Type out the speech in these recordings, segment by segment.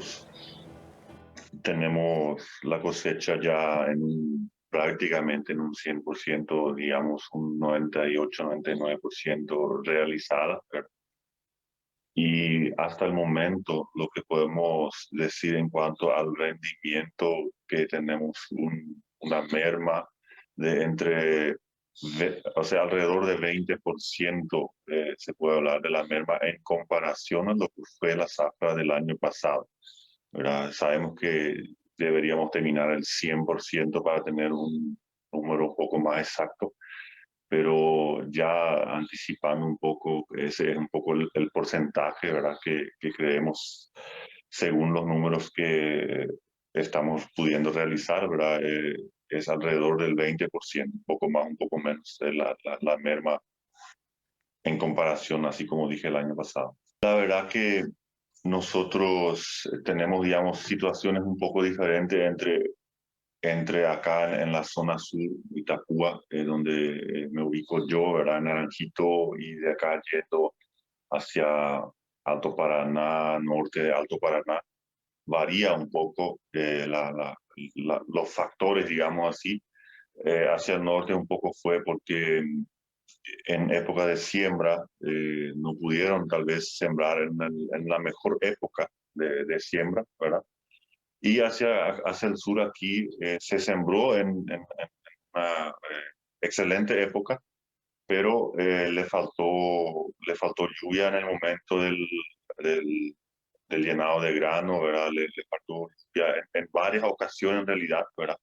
nosotros tenemos la cosecha ya prácticamente en un 100%, digamos un 98-99% realizada, ¿verdad? Y hasta el momento lo que podemos decir en cuanto al rendimiento, que tenemos una merma de o sea, alrededor de 20%, se puede hablar de la merma en comparación a lo que fue la zafra del año pasado, ¿verdad? Sabemos que deberíamos terminar el 100% para tener un número un poco más exacto, pero ya anticipando un poco, ese es un poco el porcentaje, ¿verdad? Que creemos, según los números que estamos pudiendo realizar, ¿verdad? Es alrededor del 20%, un poco más, un poco menos de la merma en comparación, así como dije el año pasado. La verdad que nosotros tenemos, digamos, situaciones un poco diferentes entre acá en la zona sur, Itapúa, donde me ubico yo, ¿verdad? En Naranjito, y de acá yendo hacia Alto Paraná, norte de Alto Paraná, varía un poco los factores, digamos así. Hacia el norte un poco fue porque en época de siembra no pudieron tal vez sembrar en la mejor época de siembra, ¿verdad? Y hacia el sur aquí se sembró en una excelente época, pero le faltó lluvia en el momento del, del llenado de grano, ¿verdad? Le faltó lluvia en varias ocasiones en realidad, ¿verdad?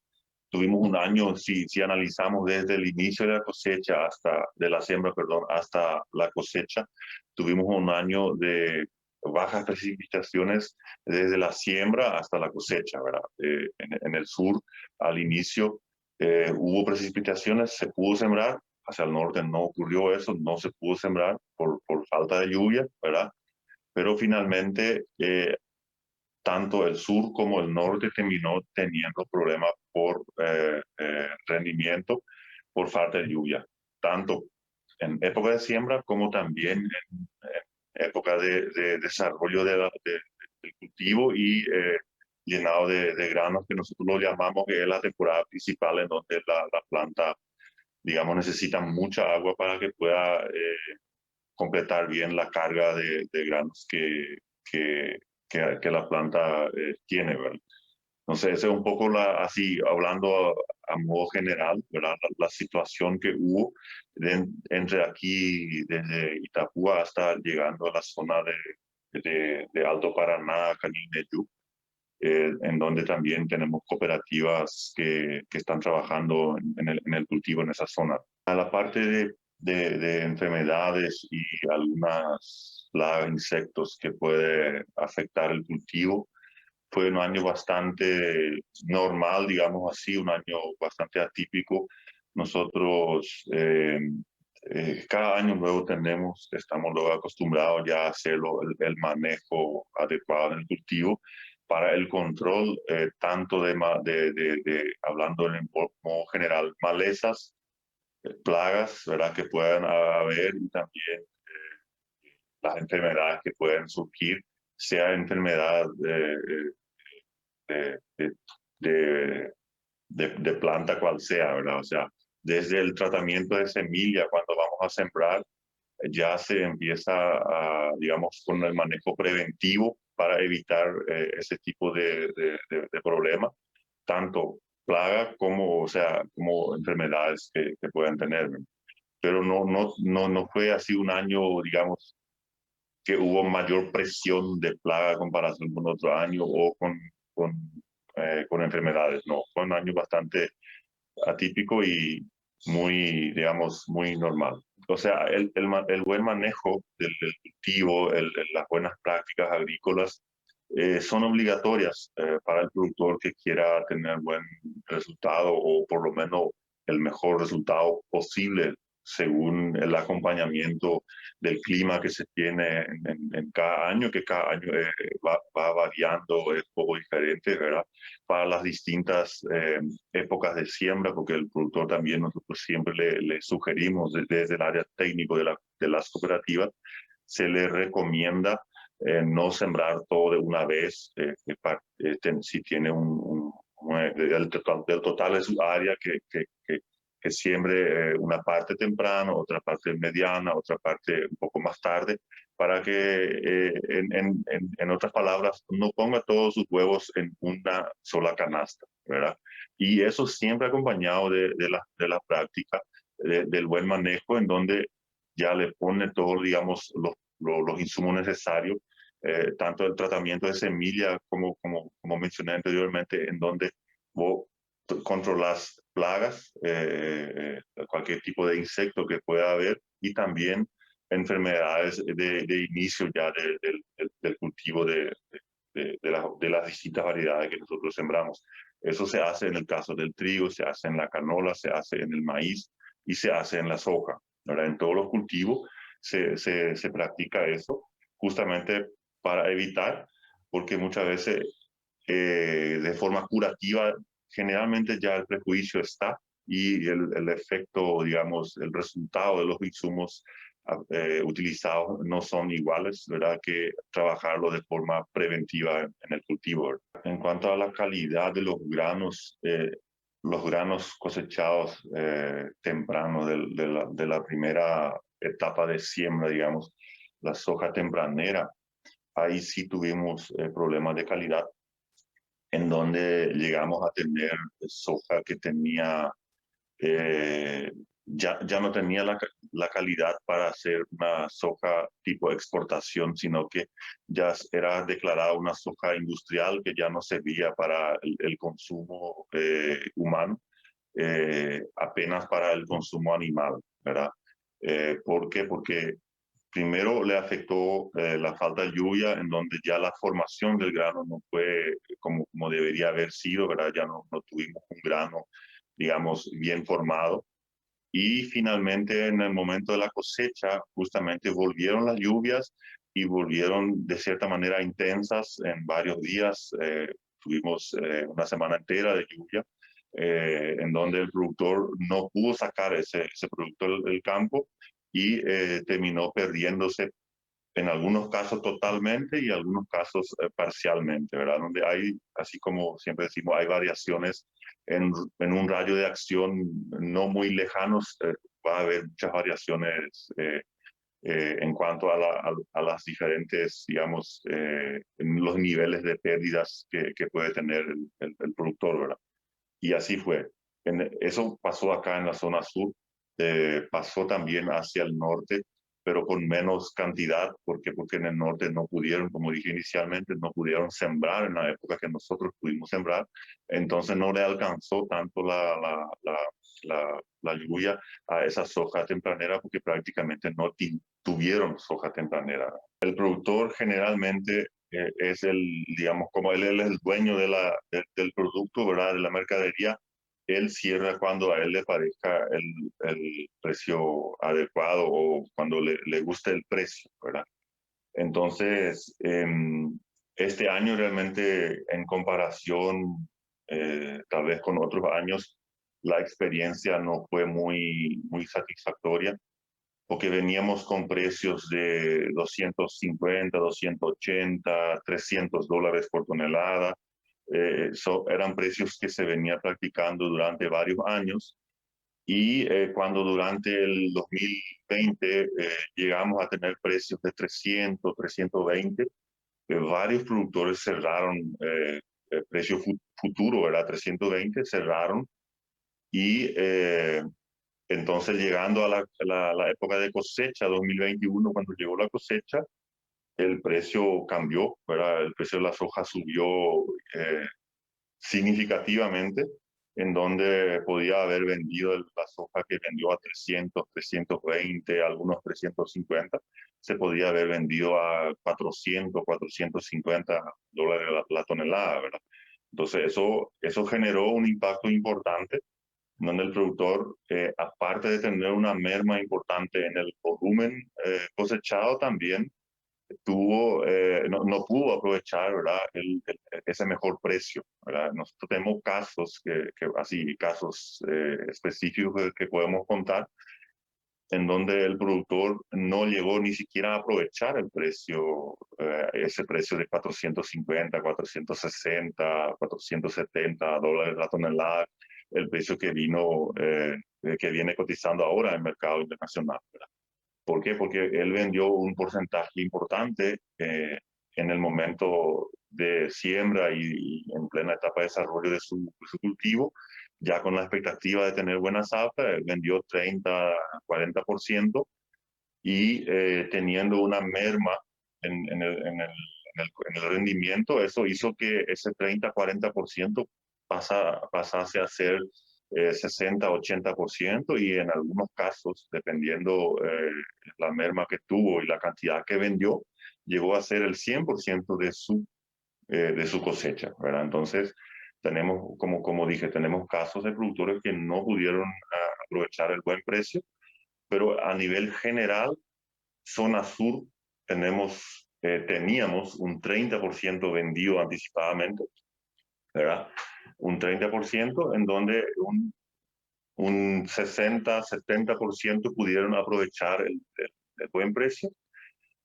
Tuvimos un año, si analizamos desde el inicio de la cosecha de la siembra, perdón, hasta la cosecha, tuvimos un año de bajas precipitaciones desde la siembra hasta la cosecha, ¿verdad? En el sur, al inicio, hubo precipitaciones, se pudo sembrar, hacia el norte no ocurrió eso, no se pudo sembrar por falta de lluvia, ¿verdad? Pero finalmente, tanto el sur como el norte terminó teniendo problemas por rendimiento por falta de lluvia, tanto en época de siembra como también en época de desarrollo del cultivo y llenado de granos, que nosotros lo llamamos, que es la temporada principal en donde la planta, digamos, necesita mucha agua para que pueda completar bien la carga de granos que, que la planta tiene, ¿verdad? Entonces, ese es un poco así, hablando a modo general, ¿verdad? La situación que hubo entre aquí, desde Itapúa hasta llegando a la zona de Alto Paraná, Canindeyú, en donde también tenemos cooperativas que están trabajando en el cultivo en esa zona. A la parte de enfermedades y algunas plagas, insectos que puede afectar el cultivo, fue un año bastante normal, digamos así, un año bastante atípico. Nosotros cada año luego estamos luego acostumbrados ya a hacerlo, el manejo adecuado en el cultivo para el control, tanto hablando en modo general, malezas, plagas, ¿verdad? Que puedan haber, y también las enfermedades que pueden surgir, sea enfermedad de, de, de, de planta cual sea, ¿verdad? O sea, desde el tratamiento de semilla, cuando vamos a sembrar, ya se empieza digamos, con el manejo preventivo para evitar ese tipo de problemas, tanto plaga como, o sea, como enfermedades que pueden tener. Pero no fue así un año, digamos, que hubo mayor presión de plaga en comparación con otro año o con, con enfermedades. No, fue un año bastante atípico y muy, digamos, muy normal. O sea, el buen manejo del cultivo, las buenas prácticas agrícolas son obligatorias para el productor que quiera tener buen resultado, o por lo menos el mejor resultado posible según el acompañamiento del clima que se tiene en cada año, que cada año va variando, es un poco diferente, ¿verdad? Para las distintas épocas de siembra, porque el productor también, nosotros siempre le sugerimos desde el área técnico de las cooperativas, se le recomienda no sembrar todo de una vez, si tiene del total de su área que siembre una parte temprano, otra parte mediana, otra parte un poco más tarde, para que, en otras palabras, no ponga todos sus huevos en una sola canasta, ¿verdad? Y eso siempre acompañado de la práctica, del buen manejo, en donde ya le pone todos, digamos, los insumos necesarios, tanto el tratamiento de semilla como mencioné anteriormente, en donde vos controlas plagas, cualquier tipo de insecto que pueda haber, y también enfermedades de inicio ya del cultivo de las distintas variedades que nosotros sembramos. Eso se hace en el caso del trigo, se hace en la canola, se hace en el maíz y se hace en la soja. ¿Verdad? En todos los cultivos se practica eso justamente para evitar, porque muchas veces, de forma curativa, generalmente ya el prejuicio está, y el efecto, digamos, el resultado de los insumos utilizados no son iguales, ¿verdad?, que trabajarlo de forma preventiva en el cultivo, ¿verdad? En cuanto a la calidad de los granos cosechados temprano de la primera etapa de siembra, digamos, la soja tempranera, ahí sí tuvimos problemas de calidad, en donde llegamos a tener soja que tenía, ya no tenía la calidad para hacer una soja tipo exportación, sino que ya era declarada una soja industrial que ya no servía para el consumo humano, apenas para el consumo animal, ¿verdad? ¿Por qué? Porque primero le afectó la falta de lluvia, en donde ya la formación del grano no fue como debería haber sido, ¿verdad? Ya no tuvimos un grano, digamos, bien formado. Y finalmente, en el momento de la cosecha, justamente volvieron las lluvias, y volvieron de cierta manera intensas en varios días. Tuvimos una semana entera de lluvia, en donde el productor no pudo sacar ese producto del campo, y terminó perdiéndose en algunos casos totalmente, y en algunos casos parcialmente, ¿verdad? Donde hay, así como siempre decimos, hay variaciones en un rayo de acción no muy lejanos. Va a haber muchas variaciones en cuanto a las diferentes, digamos, en los niveles de pérdidas que puede tener el productor, ¿verdad? Y así fue. Eso pasó acá en la zona sur, pasó también hacia el norte, pero con menos cantidad. ¿Por qué? Porque en el norte no pudieron, como dije inicialmente, no pudieron sembrar en la época que nosotros pudimos sembrar. Entonces no le alcanzó tanto la lluvia a esa soja tempranera, porque prácticamente no tuvieron soja tempranera. El productor generalmente es digamos, como él es el dueño del producto, ¿verdad?, de la mercadería. Él cierra cuando a él le parezca el precio adecuado, o cuando le guste el precio, ¿verdad? Entonces, este año realmente, en comparación tal vez con otros años, la experiencia no fue muy satisfactoria, porque veníamos con precios de 250, 280, $300 por tonelada. Eran precios que se venía practicando durante varios años, y cuando durante el 2020 llegamos a tener precios de 300, 320, varios productores cerraron, el precio futuro era 320, cerraron. Y entonces, llegando a la época de cosecha 2021, cuando llegó la cosecha, el precio cambió, ¿verdad? El precio de la soja subió significativamente, en donde podía haber vendido la soja que vendió a 300, 320, algunos 350, se podía haber vendido a 400, $450 la tonelada, ¿verdad? Entonces eso generó un impacto importante, donde el productor, aparte de tener una merma importante en el volumen cosechado, también no pudo aprovechar, ¿verdad?, ese mejor precio, ¿verdad? Nosotros tenemos casos, así, casos específicos que podemos contar, en donde el productor no llegó ni siquiera a aprovechar el precio, ese precio de 450, 460, 470 dólares la tonelada, el precio que viene cotizando ahora en el mercado internacional, ¿verdad? ¿Por qué? Porque él vendió un porcentaje importante en el momento de siembra y en plena etapa de desarrollo de su cultivo, ya con la expectativa de tener buena zafra, él vendió 30, 40% y teniendo una merma en el rendimiento, eso hizo que ese 30-40% pasase a ser 60-80% y en algunos casos, dependiendo la merma que tuvo y la cantidad que vendió, llegó a ser el 100% de su cosecha, ¿verdad? Entonces, tenemos, como dije, tenemos casos de productores que no pudieron aprovechar el buen precio, pero a nivel general, zona sur, teníamos un 30% vendido anticipadamente, ¿verdad? Un 30% en donde un 60-70% pudieron aprovechar el buen precio.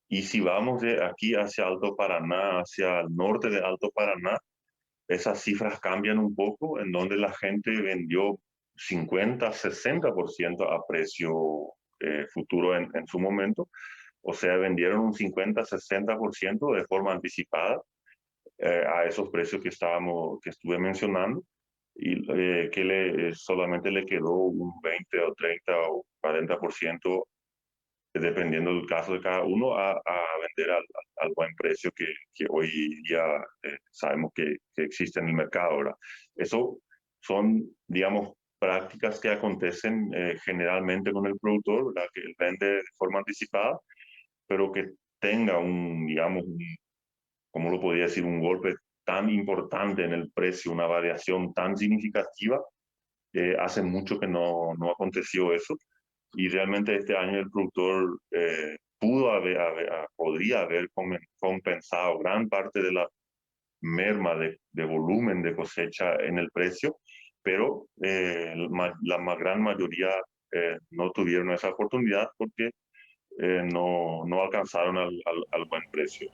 Y si vamos de aquí hacia Alto Paraná, hacia el norte de Alto Paraná, esas cifras cambian un poco, en donde la gente vendió 50-60% a precio futuro en su momento. O sea, vendieron un 50-60% de forma anticipada a esos precios que estuve mencionando y solamente le quedó un 20 o 30 o 40%, dependiendo del caso de cada uno, a vender al buen precio que hoy día sabemos que existe en el mercado, ¿verdad? Eso son, digamos, prácticas que acontecen generalmente con el productor, ¿verdad? Que él vende de forma anticipada, pero que tenga digamos, ¿cómo lo podría decir? Un golpe tan importante en el precio, una variación tan significativa, hace mucho que no aconteció eso. Y realmente este año el productor podría haber compensado gran parte de la merma de volumen de cosecha en el precio, pero la gran mayoría no tuvieron esa oportunidad porque no alcanzaron al buen precio.